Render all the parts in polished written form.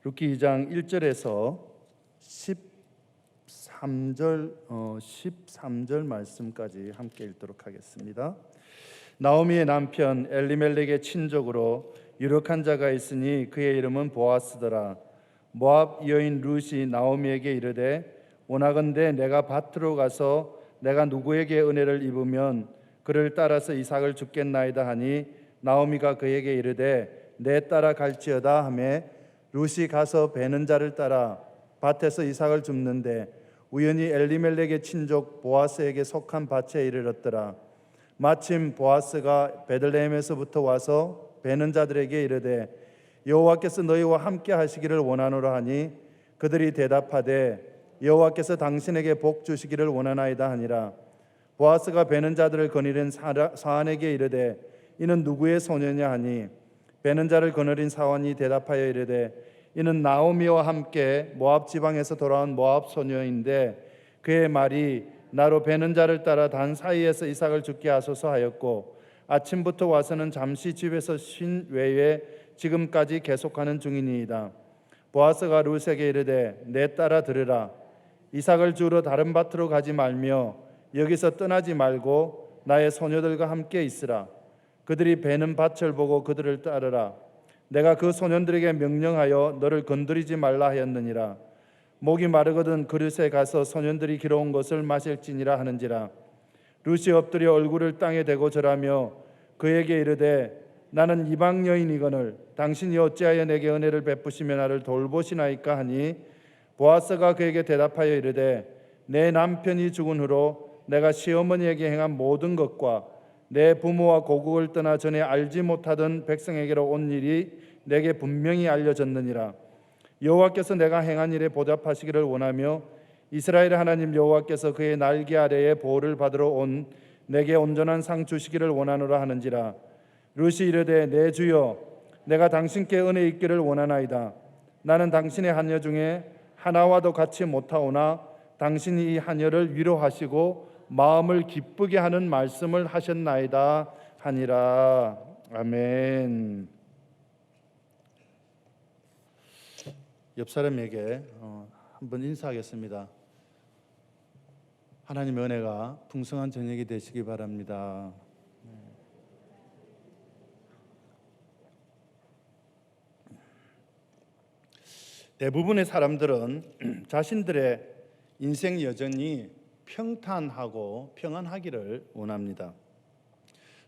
룻기 2장 1절에서 13절 말씀까지 함께 읽도록 하겠습니다. 나오미의 남편 엘리멜렉의 친족으로 유력한 자가 있으니 그의 이름은 보아스더라. 모압 여인 룻이 나오미에게 이르되 원하건대 내가 밭으로 가서 내가 누구에게 은혜를 입으면 그를 따라서 이삭을 줍겠나이다 하니 나오미가 그에게 이르되 내 따라 갈지어다 하매 룻이 가서 베는 자를 따라 밭에서 이삭을 줍는데 우연히 엘리멜렉의 친족 보아스에게 속한 밭에 이르렀더라. 마침 보아스가 베들레헴에서부터 와서 베는 자들에게 이르되 여호와께서 너희와 함께 하시기를 원하노라 하니 그들이 대답하되 여호와께서 당신에게 복 주시기를 원하나이다 하니라. 보아스가 베는 자들을 거느린 사환에게 이르되 이는 누구의 소녀냐 하니 베는 자를 거느린 사환이 대답하여 이르되 이는 나오미와 함께 모압 지방에서 돌아온 모압 소녀인데 그의 말이 나로 베는 자를 따라 단 사이에서 이삭을 죽게 하소서 하였고 아침부터 와서는 잠시 집에서 쉰 외에 지금까지 계속하는 중이니이다. 보아스가 룻에게 이르되 내 따라 들으라. 이삭을 주러 다른 밭으로 가지 말며 여기서 떠나지 말고 나의 소녀들과 함께 있으라. 그들이 베는 밭을 보고 그들을 따르라. 내가 그 소년들에게 명령하여 너를 건드리지 말라 하였느니라. 목이 마르거든 그릇에 가서 소년들이 길어온 것을 마실지니라 하는지라. 룻이 엎드려 얼굴을 땅에 대고 절하며 그에게 이르되 나는 이방 여인이거늘 당신이 어찌하여 내게 은혜를 베푸시며 나를 돌보시나이까 하니 보아스가 그에게 대답하여 이르되 내 남편이 죽은 후로 내가 시어머니에게 행한 모든 것과 내 부모와 고국을 떠나 전에 알지 못하던 백성에게로 온 일이 내게 분명히 알려졌느니라. 여호와께서 내가 행한 일에 보답하시기를 원하며 이스라엘의 하나님 여호와께서 그의 날개 아래에 보호를 받으러 온 내게 온전한 상 주시기를 원하노라 하는지라. 룻이 이르되 내 주여 내가 당신께 은혜 있기를 원하나이다. 나는 당신의 하녀 중에 하나와도 같이 못하오나 당신이 이 하녀를 위로하시고 마음을 기쁘게 하는 말씀을 하셨나이다 하니라. 아멘. 옆 사람에게 한번 인사하겠습니다. 하나님의 은혜가 풍성한 저녁이 되시기 바랍니다. 대부분의 사람들은 자신들의 인생 여정이 평탄하고 평안하기를 원합니다.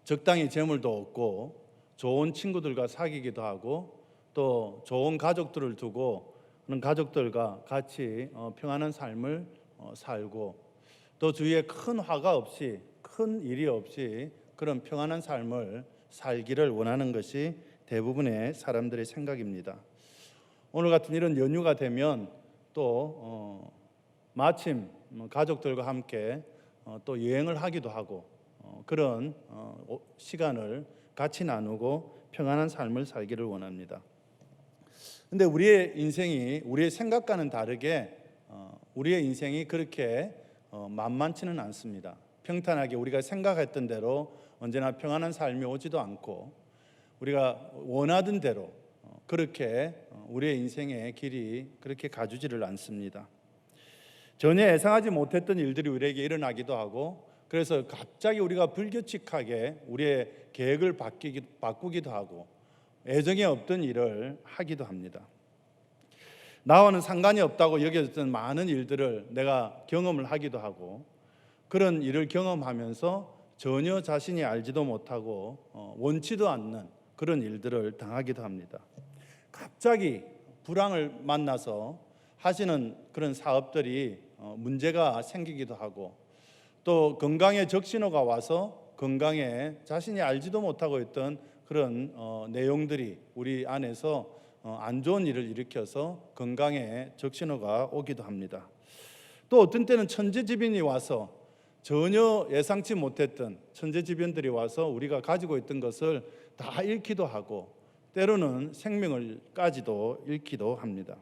적당히 재물도 얻고 좋은 친구들과 사귀기도 하고 또 좋은 가족들을 두고 그런 가족들과 같이 평안한 삶을 살고 또 주위에 큰 화가 없이 큰 일이 없이 그런 평안한 삶을 살기를 원하는 것이 대부분의 사람들의 생각입니다. 오늘 같은 이런 연휴가 되면 또 마침 가족들과 함께 또 여행을 하기도 하고 그런 시간을 같이 나누고 평안한 삶을 살기를 원합니다. 근데 우리의 인생이 우리의 생각과는 다르게 우리의 인생이 그렇게 만만치는 않습니다. 평탄하게 우리가 생각했던 대로 언제나 평안한 삶이 오지도 않고 우리가 원하던 대로 그렇게 우리의 인생의 길이 그렇게 가주지를 않습니다. 전혀 예상하지 못했던 일들이 우리에게 일어나기도 하고 그래서 갑자기 우리가 불규칙하게 우리의 계획을 바꾸기도 하고 예정에 없던 일을 하기도 합니다. 나와는 상관이 없다고 여겨졌던 많은 일들을 내가 경험을 하기도 하고 그런 일을 경험하면서 전혀 자신이 알지도 못하고 원치도 않는 그런 일들을 당하기도 합니다. 갑자기 불황을 만나서 하시는 그런 사업들이 문제가 생기기도 하고 또 건강에 적신호가 와서 건강에 자신이 알지도 못하고 있던 그런 내용들이 우리 안에서 안 좋은 일을 일으켜서 건강에 적신호가 오기도 합니다. 또 어떤 때는 천재지변이 와서 전혀 예상치 못했던 천재지변들이 와서 우리가 가지고 있던 것을 다 잃기도 하고 때로는 생명을까지도 잃기도 합니다.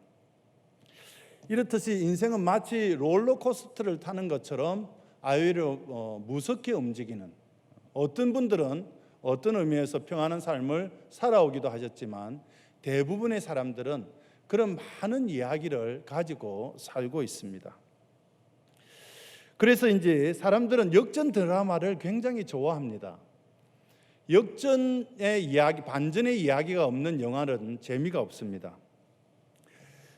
이렇듯이 인생은 마치 롤러코스터를 타는 것처럼 아유로 무섭게 움직이는, 어떤 분들은 어떤 의미에서 평안한 삶을 살아오기도 하셨지만 대부분의 사람들은 그런 많은 이야기를 가지고 살고 있습니다. 그래서 이제 사람들은 역전 드라마를 굉장히 좋아합니다. 역전의 이야기, 반전의 이야기가 없는 영화는 재미가 없습니다.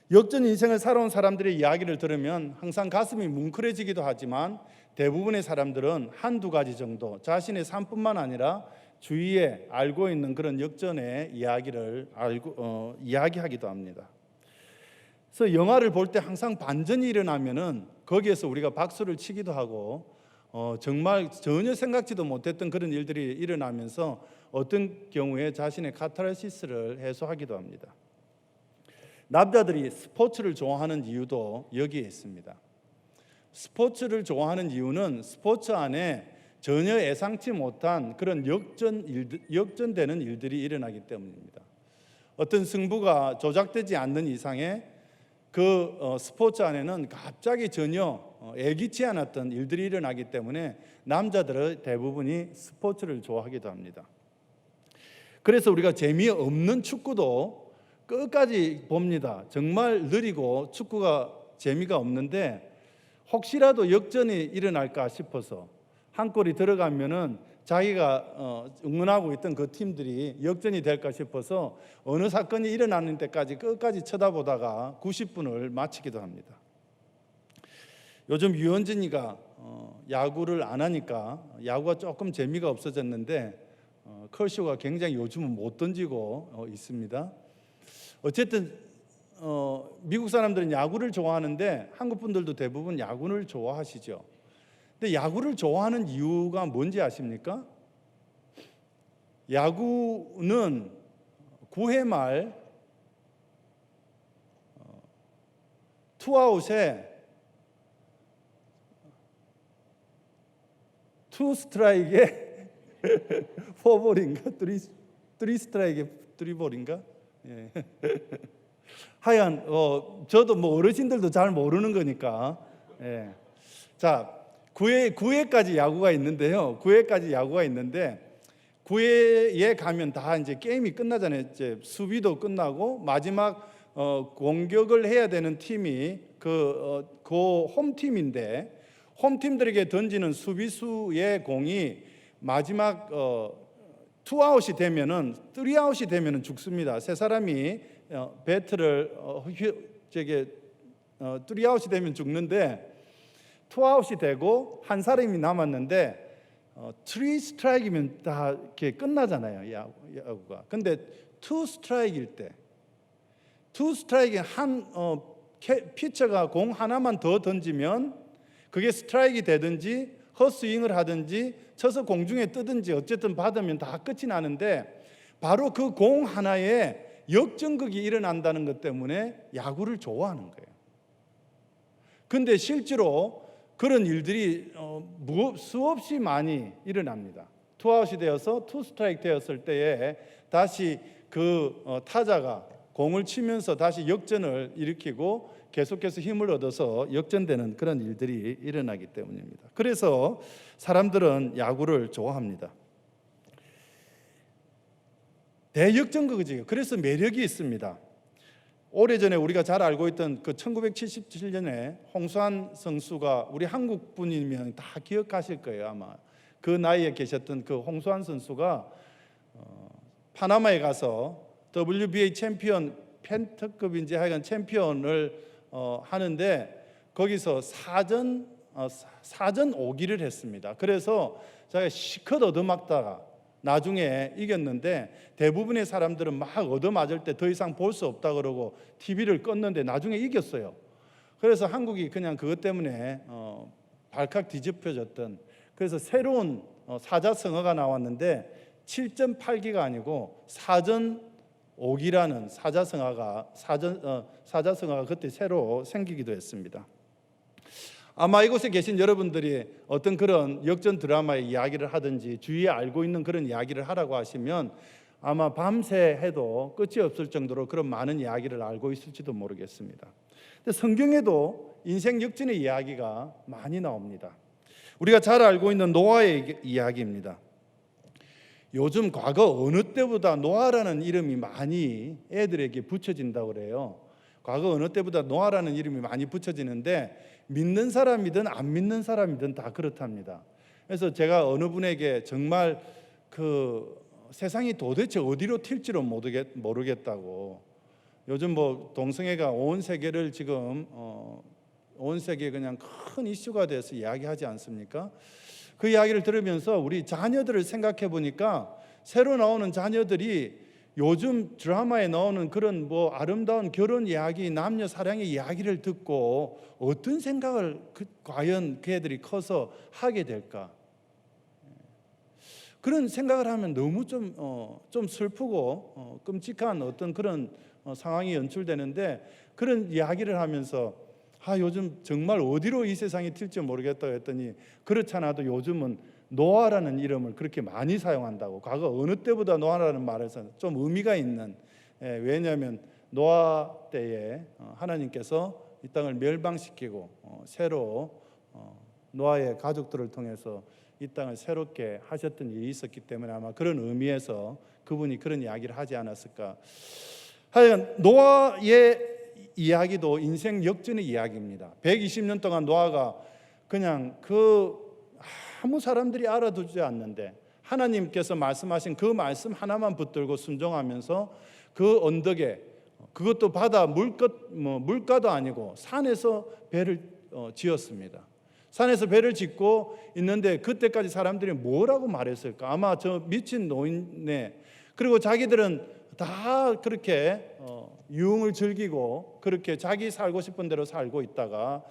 역전 인생을 살아온 사람들의 이야기를 들으면 항상 가슴이 뭉클해지기도 하지만 대부분의 사람들은 한두 가지 정도 자신의 삶뿐만 아니라 주위에 알고 있는 그런 역전의 이야기를 이야기하기도 합니다. 그래서 영화를 볼 때 항상 반전이 일어나면은 거기에서 우리가 박수를 치기도 하고 정말 전혀 생각지도 못했던 그런 일들이 일어나면서 어떤 경우에 자신의 카타르시스를 해소하기도 합니다. 남자들이 스포츠를 좋아하는 이유도 여기에 있습니다. 스포츠를 좋아하는 이유는 스포츠 안에 전혀 예상치 못한 그런 역전되는 일들이 일어나기 때문입니다. 어떤 승부가 조작되지 않는 이상에 그 스포츠 안에는 갑자기 전혀 예기치 않았던 일들이 일어나기 때문에 남자들의 대부분이 스포츠를 좋아하기도 합니다. 그래서 우리가 재미없는 축구도 끝까지 봅니다. 정말 느리고 축구가 재미가 없는데 혹시라도 역전이 일어날까 싶어서 한 골이 들어가면은 자기가 응원하고 있던 그 팀들이 역전이 될까 싶어서 어느 사건이 일어나는 데까지 끝까지 쳐다보다가 90분을 마치기도 합니다. 요즘 유현진이가 야구를 안 하니까 야구가 조금 재미가 없어졌는데 컬쇼가 굉장히 요즘은 못 던지고 있습니다. 어쨌든 미국 사람들은 야구를 좋아하는데 한국 분들도 대부분 야구를 좋아하시죠. 근데 야구를 좋아하는 이유가 뭔지 아십니까? 야구는 9회 말 투아웃에 2스트라이크에 4볼인가 3스트라이크에 3볼인가? 예. 하여간 저도 뭐 어르신들도 잘 모르는 거니까. 예. 자, 9회까지 야구가 있는데요. 9회까지 야구가 있는데 9회에 가면 다 이제 게임이 끝나잖아요. 이제 수비도 끝나고 마지막 공격을 해야 되는 팀이 그 홈팀인데 홈팀들에게 던지는 수비수의 공이 마지막 투아웃이 되면은 3아웃이 되면은 죽습니다. 세 사람이 배트를 3아웃이 되면 죽는데 투아웃이 되고 한 사람이 남았는데 3스트라이크면 다 이렇게 끝나잖아요, 야구가. 근데 2스트라이크일 때 2스트라이크에 한 피처가 공 하나만 더 던지면 그게 스트라이크가 되든지 헛스윙을 하든지 쳐서 공중에 뜨든지 어쨌든 받으면 다 끝이 나는데 바로 그 공 하나에 역전극이 일어난다는 것 때문에 야구를 좋아하는 거예요. 근데 실제로 그런 일들이 수없이 많이 일어납니다. 투아웃이 되어서 투스트라이크 되었을 때에 다시 그 타자가 공을 치면서 다시 역전을 일으키고 계속해서 힘을 얻어서 역전되는 그런 일들이 일어나기 때문입니다. 그래서 사람들은 야구를 좋아합니다. 대역전극이죠. 그래서 매력이 있습니다. 오래전에 우리가 잘 알고 있던 그 1977년에 홍수환 선수가 우리 한국 분이면 다 기억하실 거예요. 아마 그 나이에 계셨던 그 홍수환 선수가 파나마에 가서 WBA 챔피언 펜트급인지 하여간 챔피언을 하는데 거기서 사전 5기를 했습니다. 그래서 자기가 시컷 얻어맞다가 나중에 이겼는데 대부분의 사람들은 막 얻어맞을 때 더 이상 볼 수 없다 그러고 TV를 껐는데 나중에 이겼어요. 그래서 한국이 그냥 그것 때문에 발칵 뒤집혀졌던, 그래서 새로운 사자성어가 나왔는데 7.8기가 아니고 사전 5기라는 사자성어가 그때 새로 생기기도 했습니다. 아마 이곳에 계신 여러분들이 어떤 그런 역전 드라마의 이야기를 하든지 주위에 알고 있는 그런 이야기를 하라고 하시면 아마 밤새 해도 끝이 없을 정도로 그런 많은 이야기를 알고 있을지도 모르겠습니다. 근데 성경에도 인생 역전의 이야기가 많이 나옵니다. 우리가 잘 알고 있는 노아의 이야기입니다. 요즘 과거 어느 때보다 노아라는 이름이 많이 애들에게 붙여진다고 그래요. 과거 어느 때보다 노아라는 이름이 많이 붙여지는데 믿는 사람이든 안 믿는 사람이든 다 그렇답니다. 그래서 제가 어느 분에게 정말 그 세상이 도대체 어디로 튈지를 모르겠다고, 요즘 뭐 동성애가 온 세계를 지금 온 세계에 그냥 큰 이슈가 돼서 이야기하지 않습니까? 그 이야기를 들으면서 우리 자녀들을 생각해 보니까 새로 나오는 자녀들이 요즘 드라마에 나오는 그런 뭐 아름다운 결혼 이야기, 남녀 사랑의 이야기를 듣고 어떤 생각을 과연 그 애들이 커서 하게 될까? 그런 생각을 하면 너무 좀 슬프고 끔찍한 어떤 그런 상황이 연출되는데, 그런 이야기를 하면서 요즘 정말 어디로 이 세상이 튈지 모르겠다고 했더니, 그렇잖아도 요즘은 노아라는 이름을 그렇게 많이 사용한다고. 과거 어느 때보다 노아라는 말에서 좀 의미가 있는, 왜냐하면 노아 때에 하나님께서 이 땅을 멸망시키고 새로 노아의 가족들을 통해서 이 땅을 새롭게 하셨던 일이 있었기 때문에 아마 그런 의미에서 그분이 그런 이야기를 하지 않았을까. 하여간 노아의 이야기도 인생 역전의 이야기입니다. 120년 동안 노아가 그냥 아무 사람들이 알아두지 않는데 하나님께서 말씀하신 그 말씀 하나만 붙들고 순종하면서 그 언덕에, 그것도 바다 물가도 아니고 산에서 배를 지었습니다. 산에서 배를 짓고 있는데 그때까지 사람들이 뭐라고 말했을까? 아마 저 미친 노인네, 그리고 자기들은 다 그렇게 유흥을 즐기고 그렇게 자기 살고 싶은 대로 살고 있다가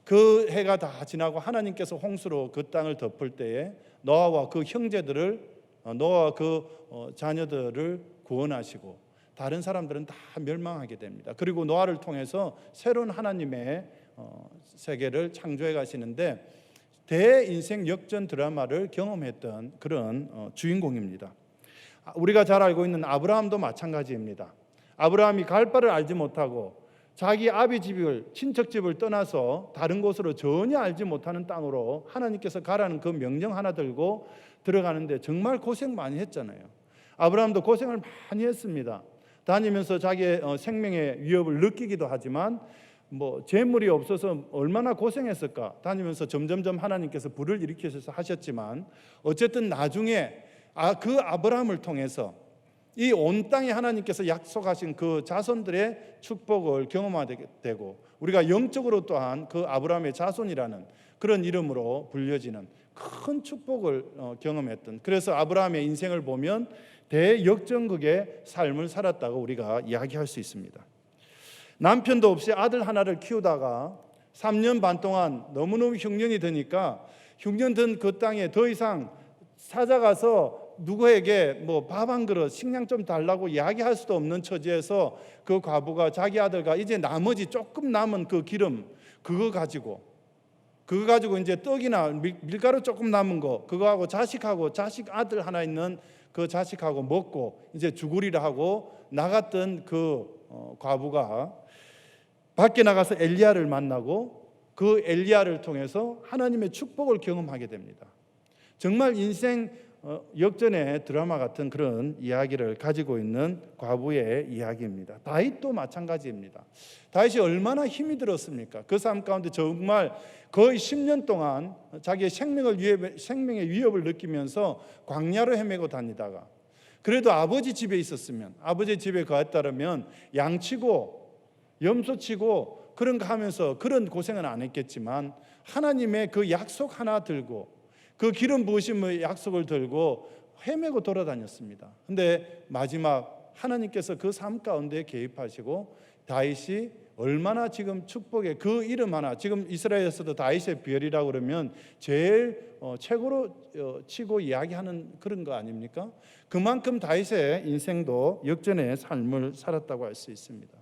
그 해가 다 지나고 하나님께서 홍수로 그 땅을 덮을 때에 노아와 그 형제들을, 노아와 그 자녀들을 구원하시고 다른 사람들은 다 멸망하게 됩니다. 그리고 노아를 통해서 새로운 하나님의 세계를 창조해 가시는데 대인생 역전 드라마를 경험했던 그런 주인공입니다. 우리가 잘 알고 있는 아브라함도 마찬가지입니다. 아브라함이 갈 바를 알지 못하고 자기 아비 집을, 친척 집을 떠나서 다른 곳으로 전혀 알지 못하는 땅으로 하나님께서 가라는 그 명령 하나 들고 들어가는데 정말 고생 많이 했잖아요. 아브라함도 고생을 많이 했습니다. 다니면서 자기의 생명의 위협을 느끼기도 하지만 뭐 재물이 없어서 얼마나 고생했을까. 다니면서 점점점 하나님께서 불을 일으키셔서 하셨지만 어쨌든 나중에 그 아브라함을 통해서 이 온 땅에 하나님께서 약속하신 그 자손들의 축복을 경험하게 되고, 우리가 영적으로 또한 그 아브라함의 자손이라는 그런 이름으로 불려지는 큰 축복을 경험했던, 그래서 아브라함의 인생을 보면 대역전극의 삶을 살았다고 우리가 이야기할 수 있습니다. 남편도 없이 아들 하나를 키우다가 3년 반 동안 너무너무 흉년이 드니까 흉년 든 그 땅에 더 이상 찾아가서 누구에게 뭐 밥 한 그릇, 식량 좀 달라고 이야기할 수도 없는 처지에서 그 과부가 자기 아들과 이제 나머지 조금 남은 그 기름 그거 가지고 이제 떡이나 밀가루 조금 남은 거 그거하고 자식 아들 하나 있는 그 자식하고 먹고 이제 죽으리라 하고 나갔던 그 과부가 밖에 나가서 엘리야를 만나고 그 엘리야를 통해서 하나님의 축복을 경험하게 됩니다. 정말 인생 역전의 드라마 같은 그런 이야기를 가지고 있는 과부의 이야기입니다. 다윗도 마찬가지입니다. 다윗이 얼마나 힘이 들었습니까? 그 삶 가운데 정말 거의 10년 동안 자기의 생명의 위협을 느끼면서 광야로 헤매고 다니다가 그래도 아버지 집에 있었으면, 아버지 집에 거했다면 양치고 염소치고 그런 거 하면서 그런 고생은 안 했겠지만 하나님의 그 약속 하나 들고 그 기름 부으심의 약속을 들고 헤매고 돌아다녔습니다. 근데 마지막 하나님께서 그 삶 가운데 개입하시고 다윗이 얼마나 지금 축복의 그 이름 하나, 지금 이스라엘에서도 다윗의 별이라고 그러면 제일 최고로 치고 이야기하는 그런 거 아닙니까? 그만큼 다윗의 인생도 역전의 삶을 살았다고 할 수 있습니다.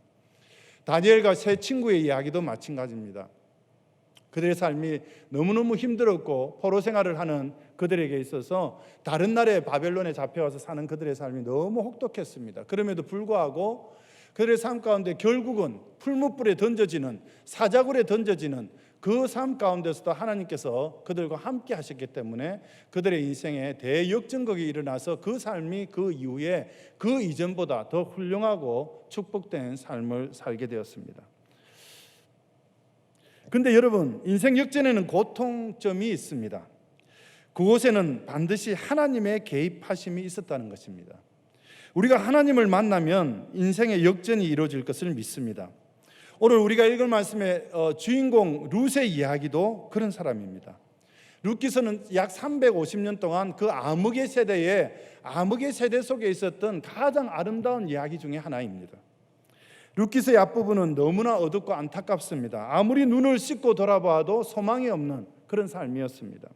다니엘과 세 친구의 이야기도 마찬가지입니다. 그들의 삶이 너무너무 힘들었고 포로 생활을 하는 그들에게 있어서 다른 나라의 바벨론에 잡혀와서 사는 그들의 삶이 너무 혹독했습니다. 그럼에도 불구하고 그들의 삶 가운데 결국은 풀무불에 던져지는, 사자굴에 던져지는 그 삶 가운데서도 하나님께서 그들과 함께 하셨기 때문에 그들의 인생에 대역전극이 일어나서 그 삶이 그 이후에 그 이전보다 더 훌륭하고 축복된 삶을 살게 되었습니다. 그런데 여러분, 인생 역전에는 고통점이 있습니다. 그곳에는 반드시 하나님의 개입하심이 있었다는 것입니다. 우리가 하나님을 만나면 인생의 역전이 이루어질 것을 믿습니다. 오늘 우리가 읽을 말씀의 주인공 룻의 이야기도 그런 사람입니다. 룻기서는 약 350년 동안 그 암흑의 세대 속에 있었던 가장 아름다운 이야기 중에 하나입니다. 룻기서의 앞부분은 너무나 어둡고 안타깝습니다. 아무리 눈을 씻고 돌아봐도 소망이 없는 그런 삶이었습니다.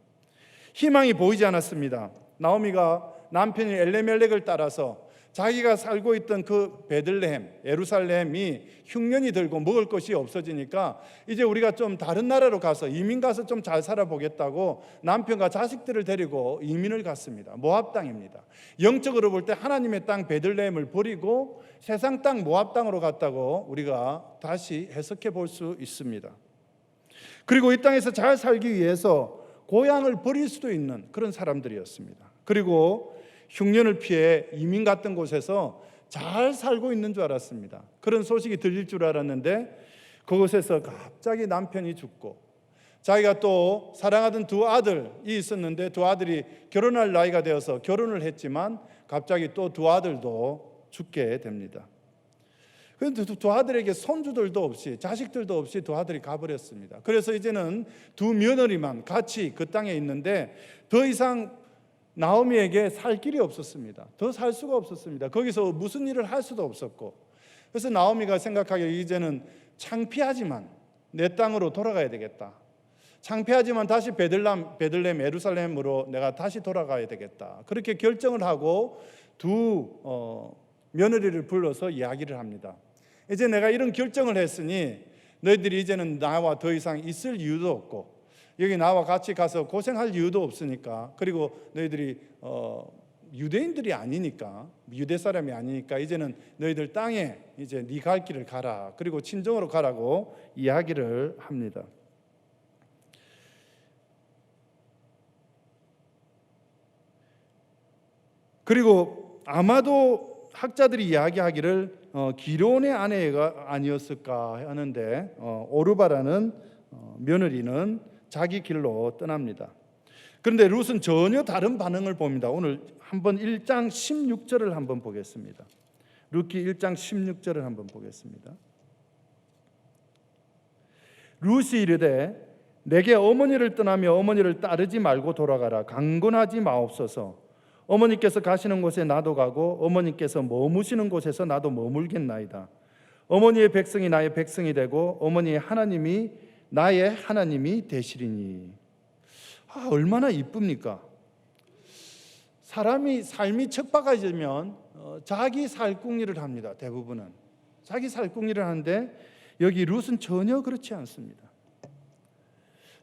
희망이 보이지 않았습니다. 나오미가 남편인 엘레멜렉을 따라서 자기가 살고 있던 그 베들레헴, 예루살렘이 흉년이 들고 먹을 것이 없어지니까 이제 우리가 좀 다른 나라로 가서 이민 가서 좀 잘 살아보겠다고 남편과 자식들을 데리고 이민을 갔습니다. 모압 땅입니다. 영적으로 볼 때 하나님의 땅 베들레헴을 버리고 세상 땅 모압 땅으로 갔다고 우리가 다시 해석해 볼 수 있습니다. 그리고 이 땅에서 잘 살기 위해서 고향을 버릴 수도 있는 그런 사람들이었습니다. 그리고 흉년을 피해 이민 갔던 곳에서 잘 살고 있는 줄 알았습니다. 그런 소식이 들릴 줄 알았는데 그곳에서 갑자기 남편이 죽고 자기가 또 사랑하던 두 아들이 있었는데 두 아들이 결혼할 나이가 되어서 결혼을 했지만 갑자기 또 두 아들도 죽게 됩니다. 그런데 두 아들에게 손주들도 없이 자식들도 없이 두 아들이 가버렸습니다. 그래서 이제는 두 며느리만 같이 그 땅에 있는데 더 이상 나오미에게 살 길이 없었습니다. 더 살 수가 없었습니다. 거기서 무슨 일을 할 수도 없었고, 그래서 나오미가 생각하기에 이제는 창피하지만 내 땅으로 돌아가야 되겠다. 창피하지만 다시 베들레헴 예루살렘으로 내가 다시 돌아가야 되겠다. 그렇게 결정을 하고 두 며느리를 불러서 이야기를 합니다. 이제 내가 이런 결정을 했으니 너희들이 이제는 나와 더 이상 있을 이유도 없고 여기 나와 같이 가서 고생할 이유도 없으니까, 그리고 너희들이 유대인들이 아니니까, 유대 사람이 아니니까 이제는 너희들 땅에 이제 네 갈 길을 가라. 그리고 친정으로 가라고 이야기를 합니다. 그리고 아마도 학자들이 이야기하기를 기론의 아내가 아니었을까 하는데 오르바라는 며느리는 자기 길로 떠납니다. 그런데 룻은 전혀 다른 반응을 봅니다. 오늘 한번 1장 16절을 한번 보겠습니다. 룻기 1장 16절을 한번 보겠습니다. 룻이 이르되 내게 어머니를 떠나며 어머니를 따르지 말고 돌아가라. 강권하지 마옵소서. 어머니께서 가시는 곳에 나도 가고 어머니께서 머무시는 곳에서 나도 머물겠나이다. 어머니의 백성이 나의 백성이 되고 어머니의 하나님이 나의 하나님이 되시리니. 얼마나 이쁩니까? 사람이 삶이 척박해지면 자기 살궁리를 합니다. 대부분은 자기 살궁리를 하는데 여기 룻은 전혀 그렇지 않습니다.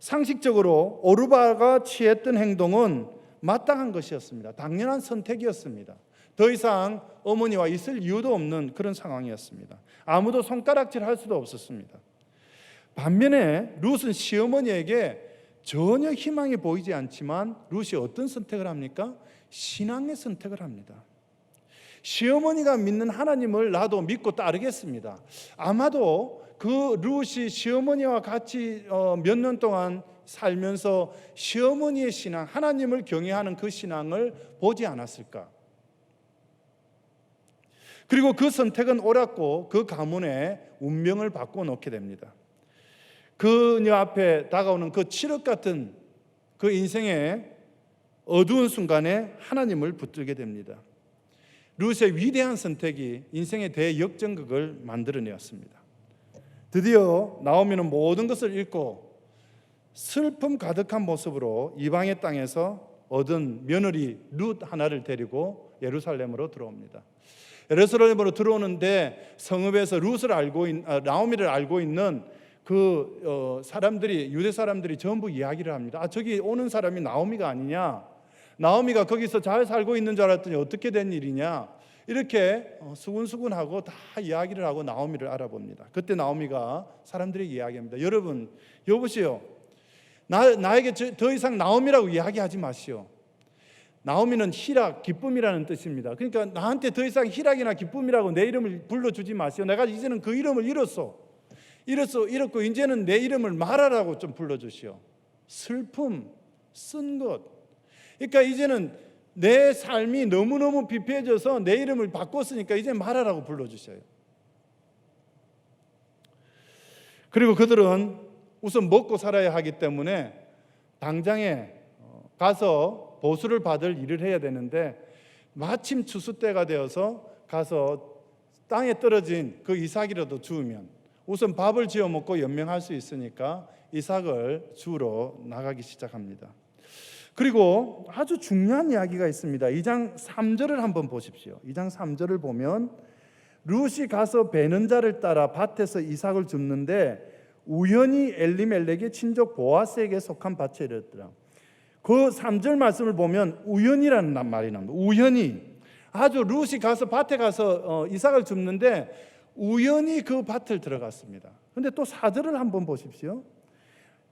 상식적으로 오르바가 취했던 행동은 마땅한 것이었습니다. 당연한 선택이었습니다. 더 이상 어머니와 있을 이유도 없는 그런 상황이었습니다. 아무도 손가락질 할 수도 없었습니다. 반면에 룻은 시어머니에게 전혀 희망이 보이지 않지만 룻이 어떤 선택을 합니까? 신앙의 선택을 합니다. 시어머니가 믿는 하나님을 나도 믿고 따르겠습니다. 아마도 그 룻이 시어머니와 같이 몇 년 동안 살면서 시어머니의 신앙, 하나님을 경외하는 그 신앙을 보지 않았을까? 그리고 그 선택은 옳았고 그 가문의 운명을 바꿔놓게 됩니다. 그녀 앞에 다가오는 그 칠흑 같은 그 인생의 어두운 순간에 하나님을 붙들게 됩니다. 룻의 위대한 선택이 인생의 대역전극을 만들어내었습니다. 드디어 나오미는 모든 것을 잃고 슬픔 가득한 모습으로 이방의 땅에서 얻은 며느리 룻 하나를 데리고 예루살렘으로 들어옵니다. 예루살렘으로 들어오는데 성읍에서 나오미를 알고 있는 그 사람들이, 유대 사람들이 전부 이야기를 합니다. 저기 오는 사람이 나오미가 아니냐? 나오미가 거기서 잘 살고 있는 줄 알았더니 어떻게 된 일이냐? 이렇게 수군수군하고 다 이야기를 하고 나오미를 알아봅니다. 그때 나오미가 사람들에게 이야기합니다. 여러분, 여보세요. 나에게 더 이상 나오미라고 이야기하지 마시오. 나오미는 희락, 기쁨이라는 뜻입니다. 그러니까 나한테 더 이상 희락이나 기쁨이라고 내 이름을 불러주지 마시오. 내가 이제는 그 이름을 잃었고 이제는 내 이름을 마라라고 좀 불러주시오. 슬픔, 쓴 것. 그러니까 이제는 내 삶이 너무너무 비폐해져서 내 이름을 바꿨으니까 이제 마라라고 불러주셔요. 그리고 그들은 우선 먹고 살아야 하기 때문에 당장에 가서 보수를 받을 일을 해야 되는데 마침 추수 때가 되어서 가서 땅에 떨어진 그 이삭이라도 주우면 우선 밥을 지어 먹고 연명할 수 있으니까 이삭을 주우러 나가기 시작합니다. 그리고 아주 중요한 이야기가 있습니다. 2장 3절을 한번 보십시오. 2장 3절을 보면 룻이 가서 베는 자를 따라 밭에서 이삭을 줍는데 우연히 엘리멜렉의 친족 보아스에게 속한 밭에 이르더라. 그 3절 말씀을 보면 우연이라는 말이 나옵니다. 우연히. 아주 룻이 가서 밭에 가서 이삭을 줍는데 우연히 그 밭을 들어갔습니다. 그런데 또 4절을 한번 보십시오.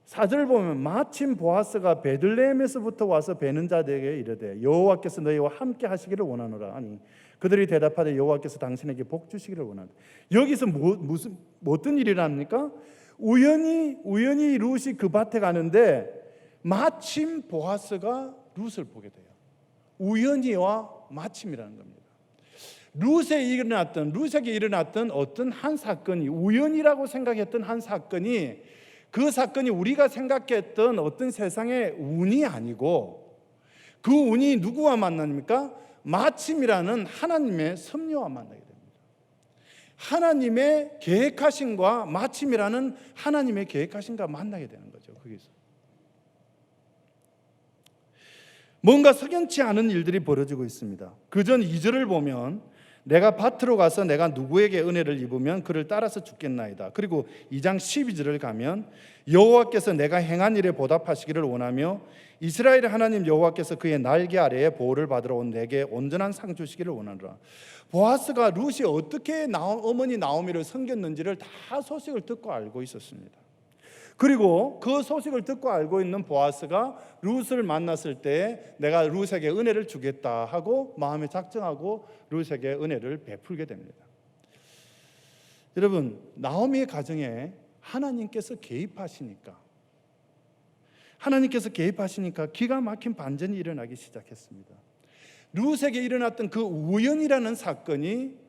4절을 보면 마침 보아스가 베들레헴에서부터 와서 베는 자들에게 이르되 여호와께서 너희와 함께 하시기를 원하노라 하니 그들이 대답하되 여호와께서 당신에게 복 주시기를 원하노라. 여기서 무슨 어떤 일이 일어납니까? 우연히 룻이 그 밭에 가는데 마침 보아스가 룻을 보게 돼요. 우연히와 마침이라는 겁니다. 룻에게 일어났던 어떤 한 사건이, 우연이라고 생각했던 한 사건이, 그 사건이 우리가 생각했던 어떤 세상의 운이 아니고 그 운이 누구와 만납니까? 마침이라는 하나님의 섭리와 만나게 됩니다. 하나님의 계획하심과 마침이라는 하나님의 계획하심과 만나게 되는 거죠. 거기서 뭔가 석연치 않은 일들이 벌어지고 있습니다. 그전 2절을 보면 내가 밭으로 가서 내가 누구에게 은혜를 입으면 그를 따라서 죽겠나이다. 그리고 2장 12절을 가면 여호와께서 내가 행한 일에 보답하시기를 원하며 이스라엘의 하나님 여호와께서 그의 날개 아래에 보호를 받으러 온 내게 온전한 상 주시기를 원하노라. 보아스가 룻이 어떻게 어머니 나오미를 섬겼는지를 다 소식을 듣고 알고 있었습니다. 그리고 그 소식을 듣고 알고 있는 보아스가 룻을 만났을 때 내가 룻에게 은혜를 주겠다 하고 마음에 작정하고 룻에게 은혜를 베풀게 됩니다. 여러분, 나오미의 가정에 하나님께서 개입하시니까 기가 막힌 반전이 일어나기 시작했습니다. 룻에게 일어났던 그 우연이라는 사건이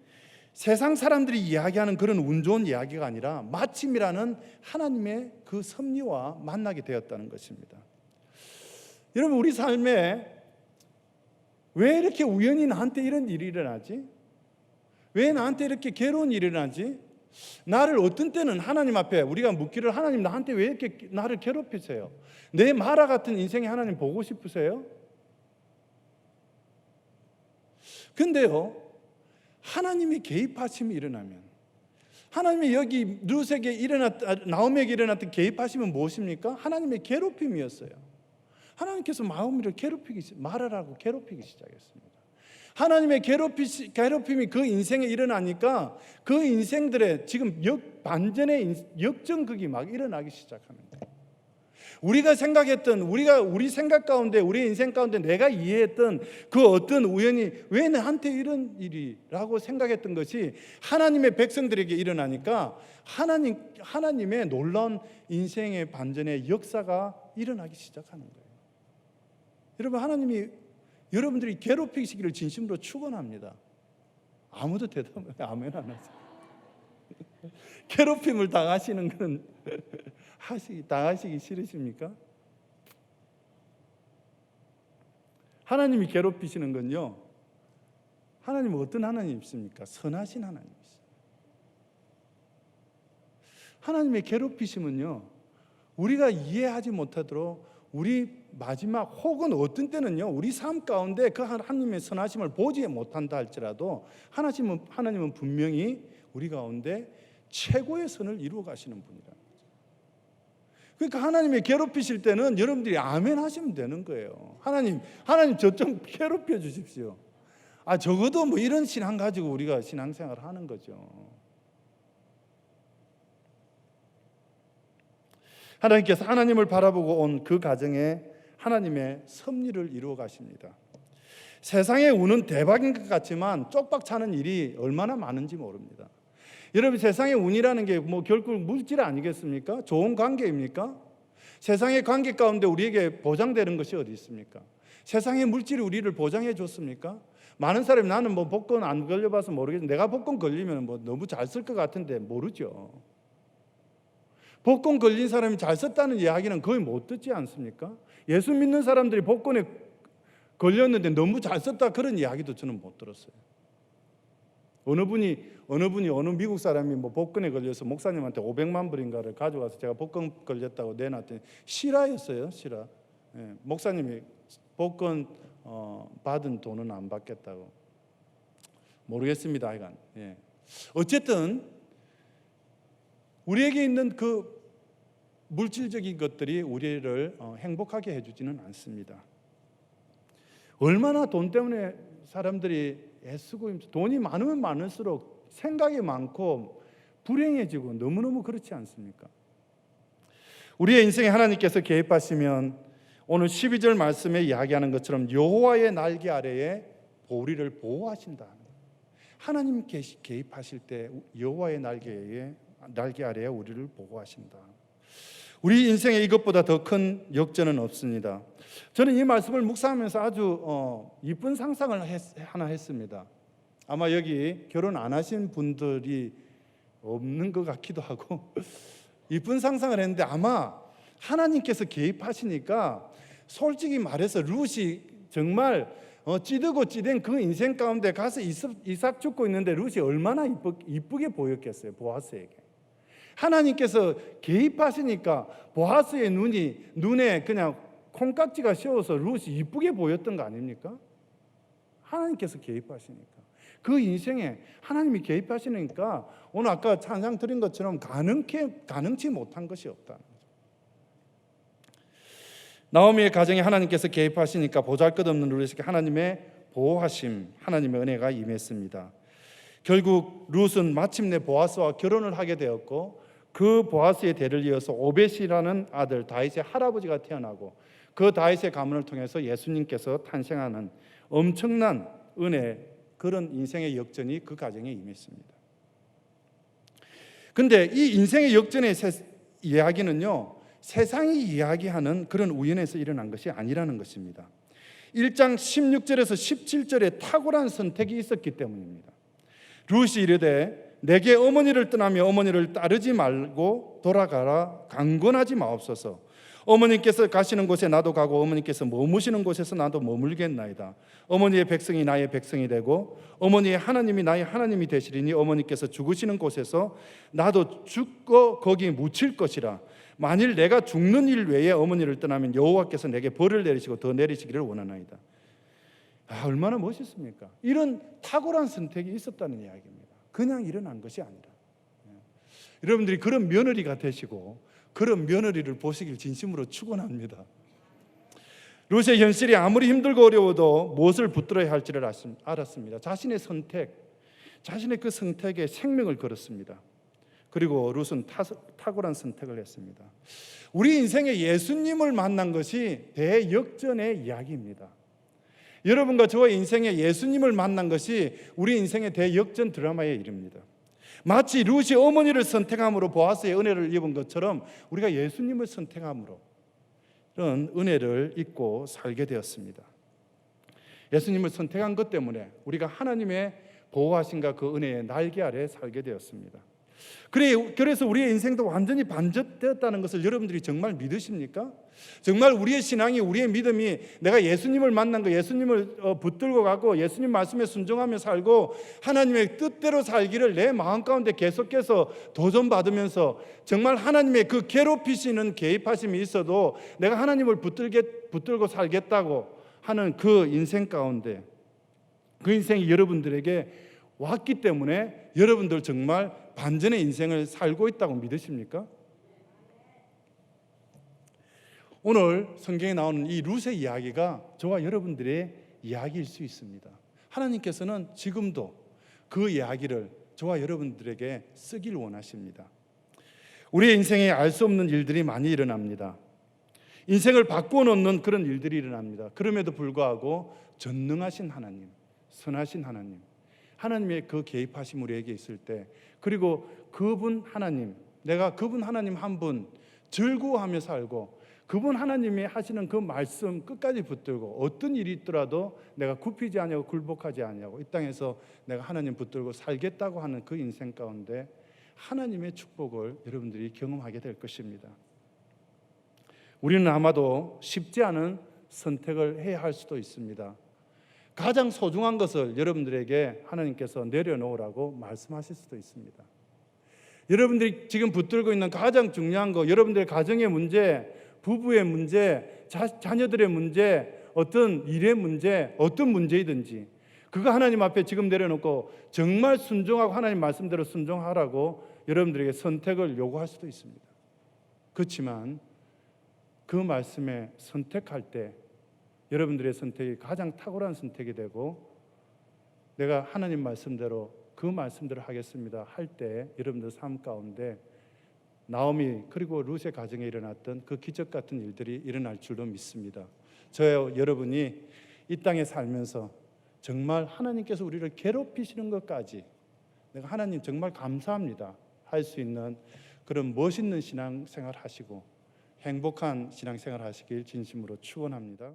세상 사람들이 이야기하는 그런 운 좋은 이야기가 아니라 마침이라는 하나님의 그 섭리와 만나게 되었다는 것입니다. 여러분, 우리 삶에 왜 이렇게 우연히 나한테 이런 일이 일어나지? 왜 나한테 이렇게 괴로운 일이 일어나지? 나를 어떤 때는 하나님 앞에 우리가 묻기를 하나님 나한테 왜 이렇게 나를 괴롭히세요? 내 마라 같은 인생에 하나님 보고 싶으세요? 근데요, 하나님이 개입하심이 일어나면 하나님이 여기 나오미에게 일어났던 개입하심은 무엇입니까? 하나님의 괴롭힘이었어요. 하나님께서 나오미를 말하라고 괴롭히기 시작했습니다. 하나님의 괴롭힘이 그 인생에 일어나니까 그 인생들의 지금 반전의 역전극이 막 일어나기 시작하는 거예요. 우리가 생각했던 우리 생각 가운데 우리 인생 가운데 내가 이해했던 그 어떤 우연이 왜 나한테 이런 일이라고 생각했던 것이 하나님의 백성들에게 일어나니까 하나님의 놀라운 인생의 반전의 역사가 일어나기 시작하는 거예요. 여러분, 하나님이 여러분들이 괴롭히시기를 진심으로 축원합니다. 아무도 대답을 아멘 안 하세요. 괴롭힘을 당하시는 건 당하시기 싫으십니까? 하나님이 괴롭히시는 건요, 하나님은 어떤 하나님이십니까? 선하신 하나님이십니다. 하나님의 괴롭히심은요, 우리가 이해하지 못하도록 우리 마지막 혹은 어떤 때는요 우리 삶 가운데 그 하나님의 선하심을 보지 못한다 할지라도 하나님은 분명히 우리 가운데 최고의 선을 이루어 가시는 분이라는 거죠. 그러니까 하나님의 괴롭히실 때는 여러분들이 아멘 하시면 되는 거예요. 하나님 저 좀 괴롭혀 주십시오. 적어도 뭐 이런 신앙 가지고 우리가 신앙생활을 하는 거죠. 하나님께서 하나님을 바라보고 온 그 가정에 하나님의 섭리를 이루어 가십니다. 세상의 운은 대박인 것 같지만 쪽박 차는 일이 얼마나 많은지 모릅니다. 여러분, 세상의 운이라는 게 뭐 결국 물질 아니겠습니까? 좋은 관계입니까? 세상의 관계 가운데 우리에게 보장되는 것이 어디 있습니까? 세상의 물질이 우리를 보장해 줬습니까? 많은 사람이 나는 뭐 복권 안 걸려봐서 모르겠는데 내가 복권 걸리면 뭐 너무 잘 쓸 것 같은데 모르죠. 복권 걸린 사람이 잘 썼다는 이야기는 거의 못 듣지 않습니까? 예수 믿는 사람들이 복권에 걸렸는데 너무 잘 썼다 그런 이야기도 저는 못 들었어요. 어느 분이 어느 미국 사람이 뭐 복권에 걸려서 목사님한테 500만 불인가를 가져와서 제가 복권 걸렸다고 내놨더니 실화였어요. 실화. 예, 목사님이 복권 받은 돈은 안 받겠다고. 모르겠습니다. 하여간. 예. 어쨌든 우리에게 있는 그 물질적인 것들이 우리를 행복하게 해주지는 않습니다. 얼마나 돈 때문에 사람들이 애쓰고 돈이 많으면 많을수록 생각이 많고 불행해지고 너무너무 그렇지 않습니까? 우리의 인생에 하나님께서 개입하시면 오늘 12절 말씀에 이야기하는 것처럼 여호와의 날개 아래에 우리를 보호하신다. 하나님 개입하실 때 여호와의 날개 아래에 우리를 보호하신다. 우리 인생에 이것보다 더 큰 역전은 없습니다. 저는 이 말씀을 묵상하면서 아주 이쁜 상상을 하나 했습니다. 아마 여기 결혼 안 하신 분들이 없는 것 같기도 하고 이쁜 상상을 했는데 아마 하나님께서 개입하시니까 솔직히 말해서 룻이 정말 찌들고 찌든 그 인생 가운데 가서 이삭 죽고 있는데 룻이 얼마나 이쁘게 보였겠어요. 보아스에게. 하나님께서 개입하시니까 보아스의 눈에 그냥 콩깍지가 씌워서 룻이 이쁘게 보였던 거 아닙니까? 하나님께서 개입하시니까 그 인생에 하나님이 개입하시니까 오늘 아까 찬양 드린 것처럼 가능치 못한 것이 없다는 거죠. 나오미의 가정에 하나님께서 개입하시니까 보잘것없는 룻에게 하나님의 보호하심, 하나님의 은혜가 임했습니다. 결국 룻은 마침내 보아스와 결혼을 하게 되었고 그 보아스의 대를 이어서 오벳이라는 아들 다윗의 할아버지가 태어나고 그 다윗의 가문을 통해서 예수님께서 탄생하는 엄청난 은혜, 그런 인생의 역전이 그 가정에 임했습니다. 그런데 이 인생의 역전의 이야기는요, 세상이 이야기하는 그런 우연에서 일어난 것이 아니라는 것입니다. 1장 16절에서 17절에 탁월한 선택이 있었기 때문입니다. 룻이 이르되 내게 어머니를 떠나며 어머니를 따르지 말고 돌아가라, 강권하지 마옵소서. 어머니께서 가시는 곳에 나도 가고 어머니께서 머무시는 곳에서 나도 머물겠나이다. 어머니의 백성이 나의 백성이 되고 어머니의 하나님이 나의 하나님이 되시리니 어머니께서 죽으시는 곳에서 나도 죽고 거기 묻힐 것이라. 만일 내가 죽는 일 외에 어머니를 떠나면 여호와께서 내게 벌을 내리시고 더 내리시기를 원하나이다. 얼마나 멋있습니까? 이런 탁월한 선택이 있었다는 이야기입니다. 그냥 일어난 것이 아니라. 여러분들이 그런 며느리가 되시고 그런 며느리를 보시길 진심으로 축원합니다. 룻의 현실이 아무리 힘들고 어려워도 무엇을 붙들어야 할지를 알았습니다. 자신의 선택, 자신의 그 선택에 생명을 걸었습니다. 그리고 룻은 탁월한 선택을 했습니다. 우리 인생에 예수님을 만난 것이 대역전의 이야기입니다. 여러분과 저의 인생에 예수님을 만난 것이 우리 인생의 대역전 드라마의 일입니다. 마치 룻이 어머니를 선택함으로 보아스의 은혜를 입은 것처럼 우리가 예수님을 선택함으로 이런 은혜를 입고 살게 되었습니다. 예수님을 선택한 것 때문에 우리가 하나님의 보호하심과 그 은혜의 날개 아래 살게 되었습니다. 그래서 우리의 인생도 완전히 반전되었다는 것을 여러분들이 정말 믿으십니까? 정말 우리의 신앙이, 우리의 믿음이 내가 예수님을 만난 거, 예수님을 붙들고 가고 예수님 말씀에 순종하며 살고 하나님의 뜻대로 살기를 내 마음 가운데 계속해서 도전받으면서 정말 하나님의 그 괴롭히시는 개입하심이 있어도 내가 하나님을 붙들고 살겠다고 하는 그 인생 가운데, 그 인생이 여러분들에게 왔기 때문에 여러분들 정말 반전의 인생을 살고 있다고 믿으십니까? 오늘 성경에 나오는 이 룻의 이야기가 저와 여러분들의 이야기일 수 있습니다. 하나님께서는 지금도 그 이야기를 저와 여러분들에게 쓰길 원하십니다. 우리의 인생에 알 수 없는 일들이 많이 일어납니다. 인생을 바꿔놓는 그런 일들이 일어납니다. 그럼에도 불구하고 전능하신 하나님, 선하신 하나님, 하나님의 그 개입하심 우리에게 있을 때, 그리고 그분 하나님, 내가 그분 하나님 한 분 즐거워하며 살고 그분 하나님이 하시는 그 말씀 끝까지 붙들고 어떤 일이 있더라도 내가 굽히지 아니하고 굴복하지 아니하고 이 땅에서 내가 하나님 붙들고 살겠다고 하는 그 인생 가운데 하나님의 축복을 여러분들이 경험하게 될 것입니다. 우리는 아마도 쉽지 않은 선택을 해야 할 수도 있습니다. 가장 소중한 것을 여러분들에게 하나님께서 내려놓으라고 말씀하실 수도 있습니다. 여러분들이 지금 붙들고 있는 가장 중요한 거, 여러분들의 가정의 문제, 부부의 문제, 자녀들의 문제, 어떤 일의 문제, 어떤 문제이든지 그거 하나님 앞에 지금 내려놓고 정말 순종하고 하나님 말씀대로 순종하라고 여러분들에게 선택을 요구할 수도 있습니다. 그렇지만 그 말씀에 선택할 때 여러분들의 선택이 가장 탁월한 선택이 되고 내가 하나님 말씀대로 그 말씀대로 하겠습니다 할 때 여러분들 삶 가운데 나오미 그리고 룻의 가정에 일어났던 그 기적 같은 일들이 일어날 줄로 믿습니다. 저와 여러분이 이 땅에 살면서 정말 하나님께서 우리를 괴롭히시는 것까지 내가 하나님 정말 감사합니다 할 수 있는 그런 멋있는 신앙생활 하시고 행복한 신앙생활 하시길 진심으로 축원합니다.